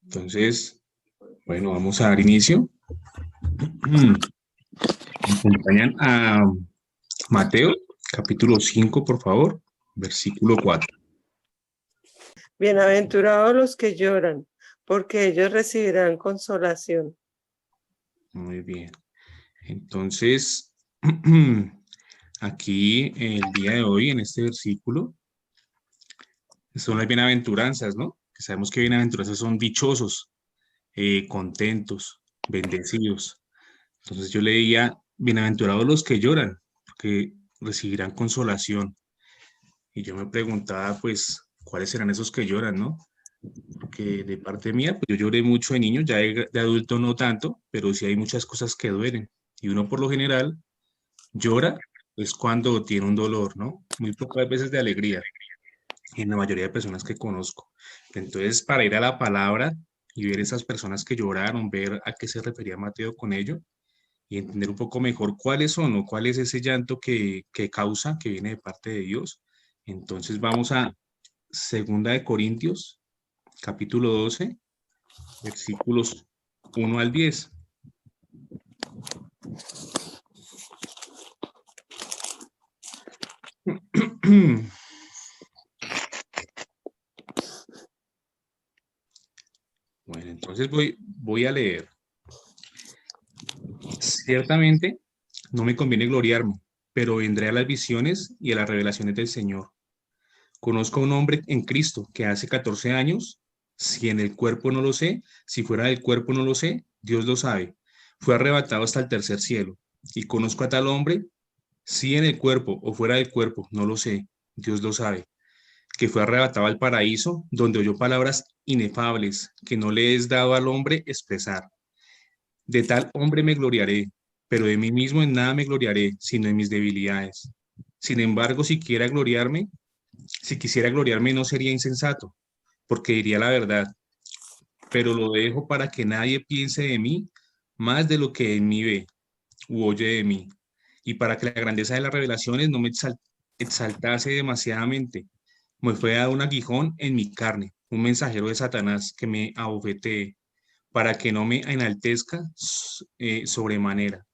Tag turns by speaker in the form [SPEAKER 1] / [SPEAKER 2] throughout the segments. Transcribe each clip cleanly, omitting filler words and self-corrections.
[SPEAKER 1] Entonces, bueno, vamos a dar inicio. Me acompañan a Mateo, capítulo 5, por favor, versículo 4.
[SPEAKER 2] Bienaventurados los que lloran, porque ellos recibirán consolación.
[SPEAKER 1] Muy bien. Entonces, aquí el día de hoy, en este versículo, son las bienaventuranzas, ¿no? Que sabemos que bienaventuranzas son dichosos, contentos, bendecidos. Entonces yo leía, bienaventurados los que lloran, porque recibirán consolación. Y yo me preguntaba, pues, ¿cuáles serán esos que lloran, no? Porque de parte mía, pues yo lloré mucho de niño, ya de adulto no tanto, pero sí hay muchas cosas que duelen. Y uno por lo general llora es cuando tiene un dolor, ¿no? Muy pocas veces de alegría, en la mayoría de personas que conozco. Entonces, para ir a la palabra y ver esas personas que lloraron, ver a qué se refería Mateo con ello y entender un poco mejor cuáles son o cuál es ese llanto que causa, que viene de parte de Dios. Entonces, vamos a Segunda de Corintios, capítulo 12, versículos 1 al 10. Bueno, entonces voy a leer. Ciertamente no me conviene gloriarme, pero vendré a las visiones y a las revelaciones del Señor. Conozco a un hombre en Cristo que hace 14 años, si en el cuerpo no lo sé, si fuera del cuerpo no lo sé, Dios lo sabe. Fue arrebatado hasta el tercer cielo. Y conozco a tal hombre, si en el cuerpo o fuera del cuerpo, no lo sé, Dios lo sabe, que fue arrebatado al paraíso, donde oyó palabras inefables que no le es dado al hombre expresar. De tal hombre me gloriaré, pero de mí mismo en nada me gloriaré, sino en mis debilidades. Sin embargo, si quisiera gloriarme no sería insensato, porque diría la verdad, pero lo dejo para que nadie piense de mí más de lo que en mí ve u oye de mí, y para que la grandeza de las revelaciones no me exaltase demasiadamente. Me fue dado un aguijón en mi carne, un mensajero de Satanás que me abofetee, para que no me enaltezca sobremanera.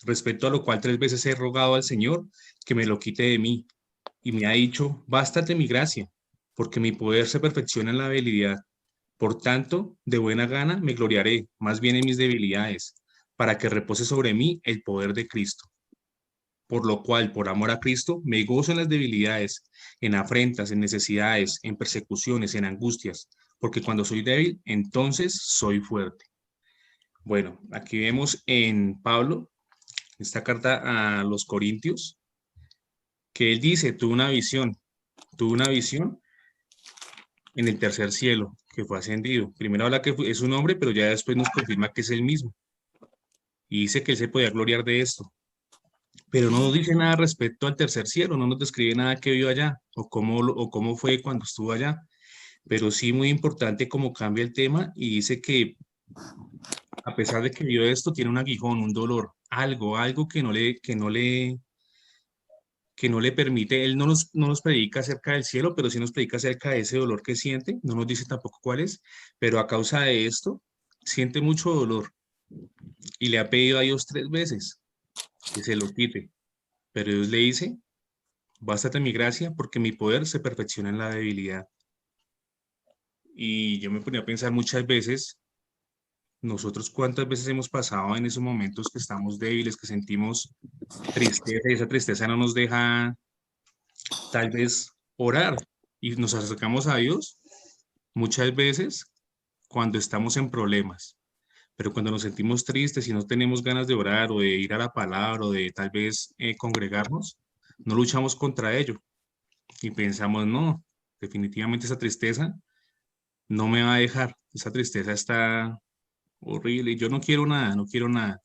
[SPEAKER 1] Respecto a lo cual 3 veces he rogado al Señor que me lo quite de mí, y me ha dicho, bástate mi gracia, porque mi poder se perfecciona en la debilidad. Por tanto, de buena gana me gloriaré, más bien en mis debilidades, para que repose sobre mí el poder de Cristo. Por lo cual, por amor a Cristo, me gozo en las debilidades, en afrentas, en necesidades, en persecuciones, en angustias, porque cuando soy débil, entonces soy fuerte. Bueno, aquí vemos en Pablo, esta carta a los Corintios, que él dice, tuvo una visión en el tercer cielo, que fue ascendido. Primero habla que es un hombre, pero ya después nos confirma que es el mismo. Y dice que él se podía gloriar de esto. Pero no nos dice nada respecto al tercer cielo, no nos describe nada que vio allá o cómo fue cuando estuvo allá. Pero sí muy importante cómo cambia el tema y dice que a pesar de que vio esto, tiene un aguijón, un dolor, algo que no le permite, él no nos predica acerca del cielo, pero sí nos predica acerca de ese dolor que siente, no nos dice tampoco cuál es, pero a causa de esto, siente mucho dolor y le ha pedido a Dios 3 veces que se lo quite, pero Dios le dice, bástate mi gracia porque mi poder se perfecciona en la debilidad. Y yo me ponía a pensar muchas veces, nosotros cuántas veces hemos pasado en esos momentos que estamos débiles, que sentimos tristeza y esa tristeza no nos deja tal vez orar y nos acercamos a Dios muchas veces cuando estamos en problemas, pero cuando nos sentimos tristes y no tenemos ganas de orar o de ir a la palabra o de tal vez congregarnos, no luchamos contra ello y pensamos, no, definitivamente esa tristeza no me va a dejar, esa tristeza está horrible y yo no quiero nada, no quiero nada,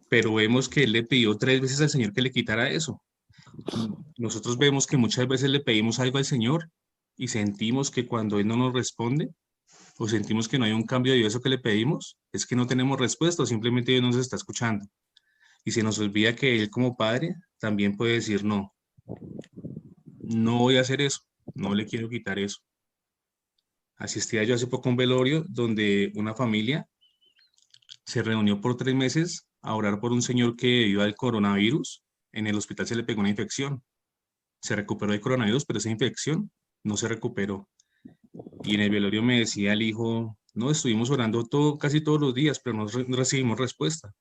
[SPEAKER 1] pero vemos que él le pidió 3 veces al Señor que le quitara eso. Nosotros vemos que muchas veces le pedimos algo al Señor y sentimos que cuando Él no nos responde o sentimos que no hay un cambio de eso que le pedimos, es que no tenemos respuesta o simplemente Dios no nos está escuchando. Y se nos olvida que Él como Padre también puede decir, no, no voy a hacer eso, no le quiero quitar eso. Asistía yo hace poco a un velorio donde una familia se reunió por 3 meses a orar por un señor que debido al coronavirus, en el hospital se le pegó una infección. Se recuperó del coronavirus, pero esa infección no se recuperó. Y en el velorio me decía el hijo, no, estuvimos orando casi todos los días, pero no recibimos respuesta.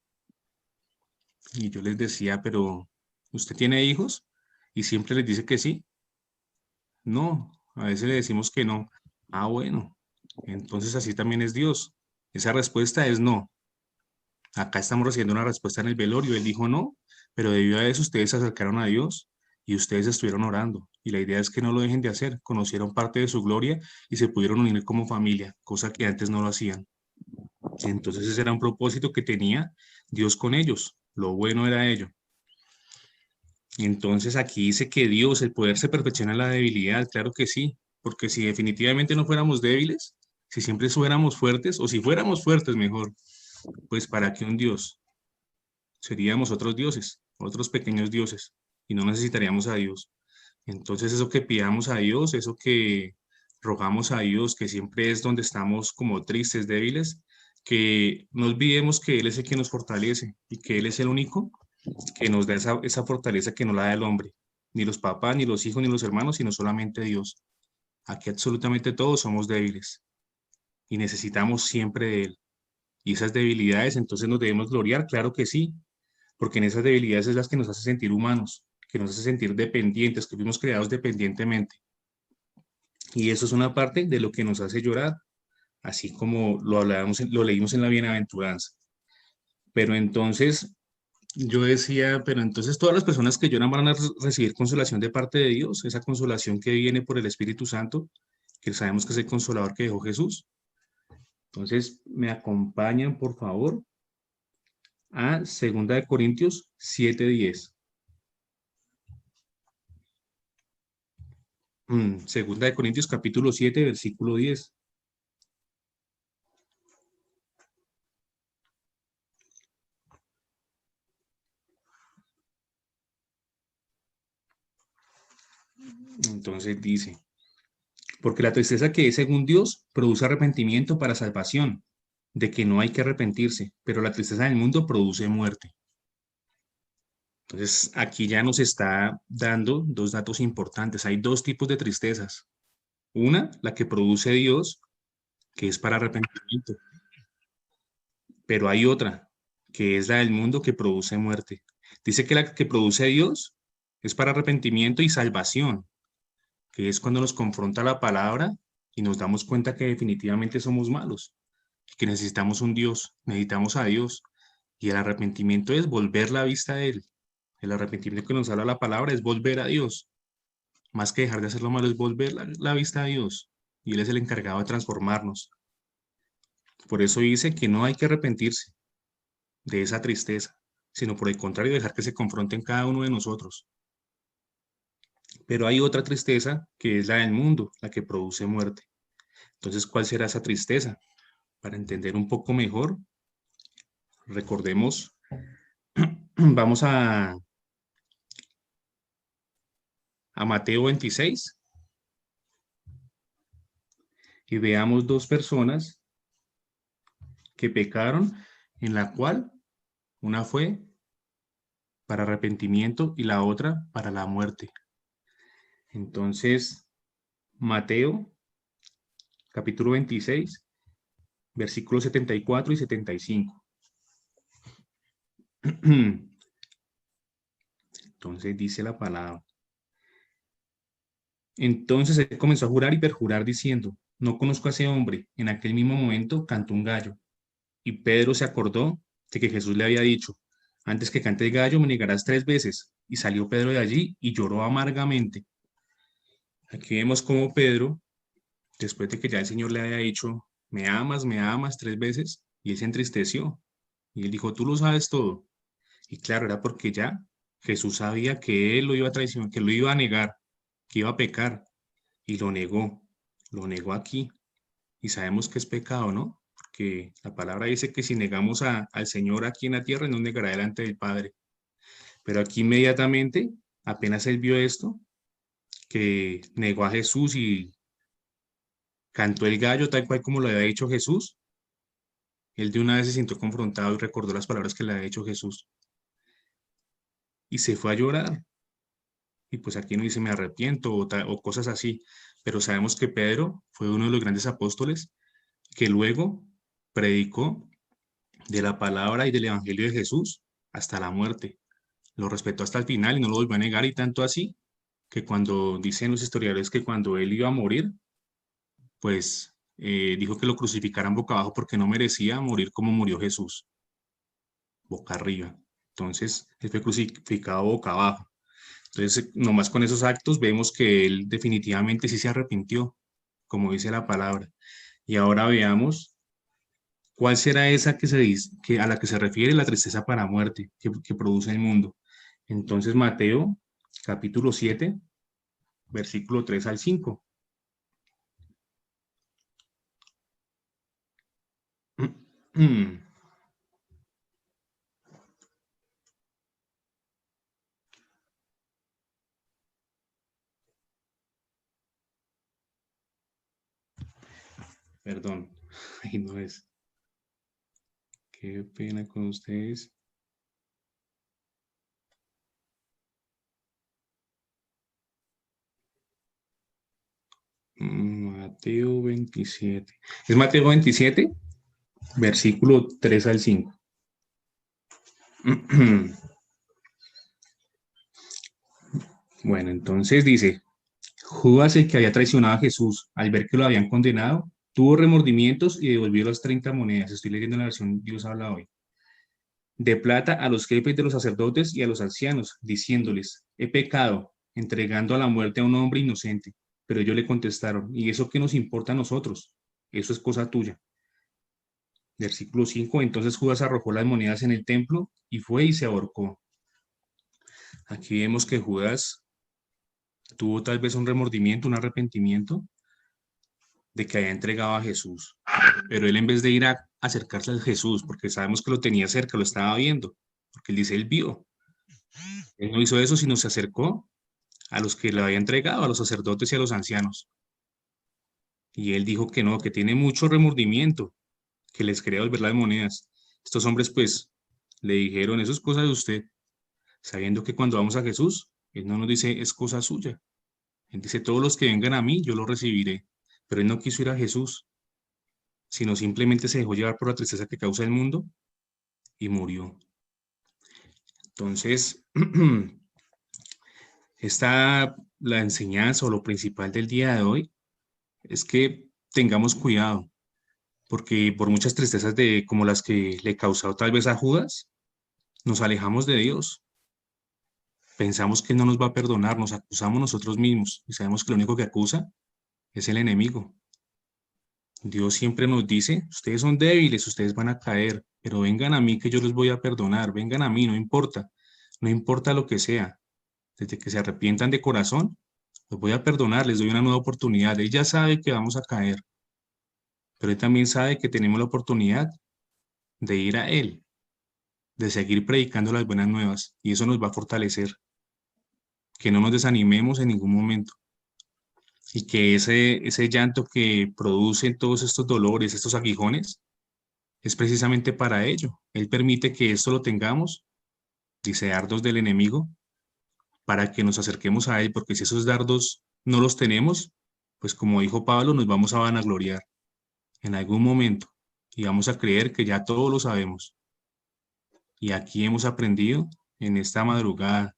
[SPEAKER 1] Y yo les decía, pero ¿usted tiene hijos? Y siempre les dice que sí. No, a veces le decimos que no. Ah, bueno, entonces así también es Dios. Esa respuesta es no. Acá estamos recibiendo una respuesta en el velorio. Él dijo no, pero debido a eso ustedes se acercaron a Dios y ustedes estuvieron orando. Y la idea es que no lo dejen de hacer. Conocieron parte de su gloria y se pudieron unir como familia, cosa que antes no lo hacían. Entonces ese era un propósito que tenía Dios con ellos. Lo bueno era ello. Y entonces aquí dice que Dios, el poder se perfecciona en la debilidad. Claro que sí, porque si definitivamente no fuéramos débiles, si siempre fuéramos fuertes, o si fuéramos fuertes mejor, pues ¿para qué un Dios? Seríamos otros dioses, otros pequeños dioses, y no necesitaríamos a Dios. Entonces eso que pidamos a Dios, eso que rogamos a Dios, que siempre es donde estamos como tristes, débiles, que no olvidemos que Él es el que nos fortalece y que Él es el único que nos da esa fortaleza que no la da el hombre, ni los papás, ni los hijos, ni los hermanos, sino solamente Dios. Aquí absolutamente todos somos débiles y necesitamos siempre de Él. Y esas debilidades, entonces nos debemos gloriar, claro que sí, porque en esas debilidades es las que nos hace sentir humanos, que nos hace sentir dependientes, que fuimos creados dependientemente. Y eso es una parte de lo que nos hace llorar, así como lo hablábamos, lo leímos en la bienaventuranza. Pero entonces yo decía, pero entonces todas las personas que lloran van a recibir consolación de parte de Dios, esa consolación que viene por el Espíritu Santo, que sabemos que es el consolador que dejó Jesús. Entonces, me acompañan, por favor, a 2 Corintios 7:10. Segunda de Corintios capítulo 7, versículo 10. Entonces dice, porque la tristeza que es según Dios produce arrepentimiento para salvación, de que no hay que arrepentirse, pero la tristeza del mundo produce muerte. Entonces, aquí ya nos está dando dos datos importantes. Hay dos tipos de tristezas. Una, la que produce Dios, que es para arrepentimiento, pero hay otra, que es la del mundo que produce muerte. Dice que la que produce Dios es para arrepentimiento y salvación, que es cuando nos confronta la palabra y nos damos cuenta que definitivamente somos malos, que necesitamos un Dios, necesitamos a Dios. Y el arrepentimiento es volver la vista a Él. El arrepentimiento que nos habla la palabra es volver a Dios. Más que dejar de hacer lo malo es volver la vista a Dios. Y Él es el encargado de transformarnos. Por eso dice que no hay que arrepentirse de esa tristeza, sino por el contrario, dejar que se confronten cada uno de nosotros. Pero hay otra tristeza que es la del mundo, la que produce muerte. Entonces, ¿cuál será esa tristeza? Para entender un poco mejor, recordemos, vamos a Mateo 26 y veamos dos personas que pecaron, en la cual una fue para arrepentimiento y la otra para la muerte. Entonces, Mateo capítulo 26, versículos 74 y 75. Entonces dice la palabra. Entonces él comenzó a jurar y perjurar diciendo, no conozco a ese hombre. En aquel mismo momento cantó un gallo. Y Pedro se acordó de que Jesús le había dicho, antes que cante el gallo me negarás 3 veces. Y salió Pedro de allí y lloró amargamente. Aquí vemos cómo Pedro, después de que ya el Señor le había dicho, me amas 3 veces, y él se entristeció. Y él dijo, tú lo sabes todo. Y claro, era porque ya Jesús sabía que él lo iba a traicionar, que lo iba a negar, que iba a pecar, y lo negó aquí. Y sabemos que es pecado, ¿no? Porque la palabra dice que si negamos al Señor aquí en la tierra, nos negará delante del Padre. Pero aquí inmediatamente, apenas él vio esto, que negó a Jesús cantó el gallo tal cual como lo había dicho Jesús. Él de una vez se sintió confrontado y recordó las palabras que le había dicho Jesús y se fue a llorar. Y pues aquí no dice me arrepiento o cosas así, pero sabemos que Pedro fue uno de los grandes apóstoles que luego predicó de la palabra y del evangelio de Jesús hasta la muerte. Lo respetó hasta el final y no lo volvió a negar, y tanto así que cuando dicen los historiadores que cuando él iba a morir, pues dijo que lo crucificaran boca abajo porque no merecía morir como murió Jesús, boca arriba. Entonces, él fue crucificado boca abajo. Entonces, nomás con esos actos vemos que él definitivamente sí se arrepintió, como dice la palabra. Y ahora veamos cuál será esa que se dice, que a la que se refiere la tristeza para muerte que produce el mundo. Entonces, Mateo, capítulo 7, versículo 3 al 5. Perdón, ahí no es. Qué pena con ustedes. Mateo 27. ¿Es Mateo 27? Versículo 3 al 5. Bueno, entonces dice, Judas, el que había traicionado a Jesús, al ver que lo habían condenado, tuvo remordimientos y devolvió las 30 monedas. Estoy leyendo la versión Dios habla hoy. De plata a los jefes de los sacerdotes y a los ancianos, diciéndoles, he pecado, entregando a la muerte a un hombre inocente. Pero ellos le contestaron, ¿y eso qué nos importa a nosotros? Eso es cosa tuya. Versículo 5. Entonces Judas arrojó las monedas en el templo y fue y se ahorcó. Aquí vemos que Judas tuvo tal vez un remordimiento, un arrepentimiento de que había entregado a Jesús. Pero él, en vez de ir a acercarse a Jesús, porque sabemos que lo tenía cerca, lo estaba viendo, porque él dice, él vio. Él no hizo eso, sino se acercó a los que le había entregado, a los sacerdotes y a los ancianos. Y él dijo que no, que tiene mucho remordimiento, que les quería volver las monedas. Estos hombres pues le dijeron, eso es cosa de usted, sabiendo que cuando vamos a Jesús, Él no nos dice es cosa suya. Él dice, todos los que vengan a mí, yo los recibiré. Pero Él no quiso ir a Jesús, sino simplemente se dejó llevar por la tristeza que causa el mundo y murió. Entonces, la enseñanza o lo principal del día de hoy es que tengamos cuidado, porque por muchas tristezas como las que le causó tal vez a Judas, nos alejamos de Dios. Pensamos que no nos va a perdonar, nos acusamos nosotros mismos y sabemos que lo único que acusa es el enemigo. Dios siempre nos dice, ustedes son débiles, ustedes van a caer, pero vengan a mí que yo les voy a perdonar, vengan a mí, no importa lo que sea, desde que se arrepientan de corazón, los voy a perdonar, les doy una nueva oportunidad. Él ya sabe que vamos a caer, pero Él también sabe que tenemos la oportunidad de ir a Él, de seguir predicando las buenas nuevas, y eso nos va a fortalecer, que no nos desanimemos en ningún momento, y que ese llanto que producen todos estos dolores, estos aguijones, es precisamente para ello. Él permite que esto lo tengamos, dice dardos del enemigo, para que nos acerquemos a Él, porque si esos dardos no los tenemos, pues como dijo Pablo, nos vamos a vanagloriar en algún momento y vamos a creer que ya todo lo sabemos. Y aquí hemos aprendido en esta madrugada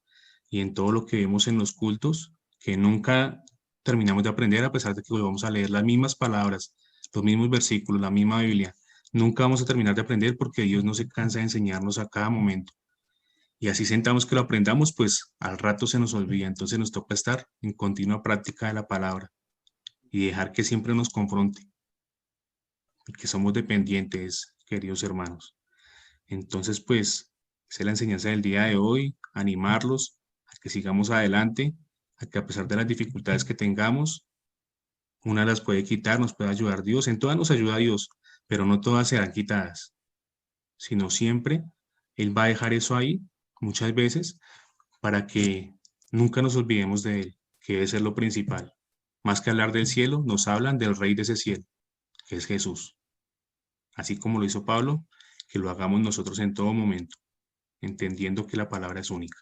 [SPEAKER 1] y en todo lo que vemos en los cultos, que nunca terminamos de aprender a pesar de que volvamos a leer las mismas palabras, los mismos versículos, la misma Biblia. Nunca vamos a terminar de aprender porque Dios no se cansa de enseñarnos a cada momento. Y así sentamos que lo aprendamos, pues al rato se nos olvida. Entonces nos toca estar en continua práctica de la palabra y dejar que siempre nos confronte, porque somos dependientes, queridos hermanos. Entonces, pues, esa es la enseñanza del día de hoy, animarlos a que sigamos adelante, a que a pesar de las dificultades que tengamos, una las puede quitar, nos puede ayudar Dios, en todas nos ayuda Dios, pero no todas serán quitadas, sino siempre Él va a dejar eso ahí, muchas veces, para que nunca nos olvidemos de Él, que debe ser lo principal. Más que hablar del cielo, nos hablan del rey de ese cielo, que es Jesús. Así como lo hizo Pablo, que lo hagamos nosotros en todo momento, entendiendo que la palabra es única.